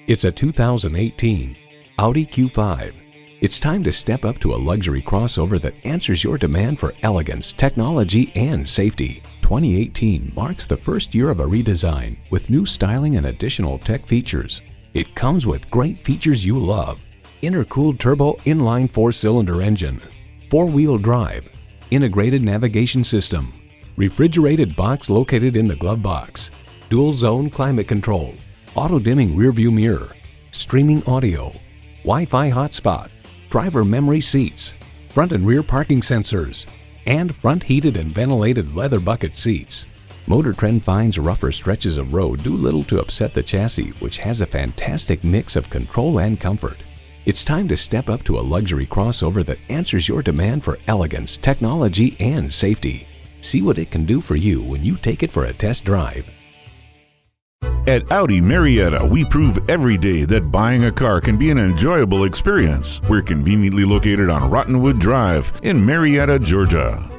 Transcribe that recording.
It's a 2018 Audi Q5. It's time to step up to a luxury crossover that answers your demand for elegance, technology, and safety. 2018 marks the first year of a redesign with new styling and additional tech features. It comes with great features you love: intercooled turbo inline 4-cylinder engine, 4-wheel drive, integrated navigation system, refrigerated box located in the glove box, dual zone climate control, auto-dimming rearview mirror, streaming audio, Wi-Fi hotspot, driver memory seats, front and rear parking sensors, and front heated and ventilated leather bucket seats. Motor Trend finds rougher stretches of road do little to upset the chassis, which has a fantastic mix of control and comfort. It's time to step up to a luxury crossover that answers your demand for elegance, technology, and safety. See what it can do for you when you take it for a test drive. At Audi Marietta, we prove every day that buying a car can be an enjoyable experience. We're conveniently located on Rottenwood Drive in Marietta, Georgia.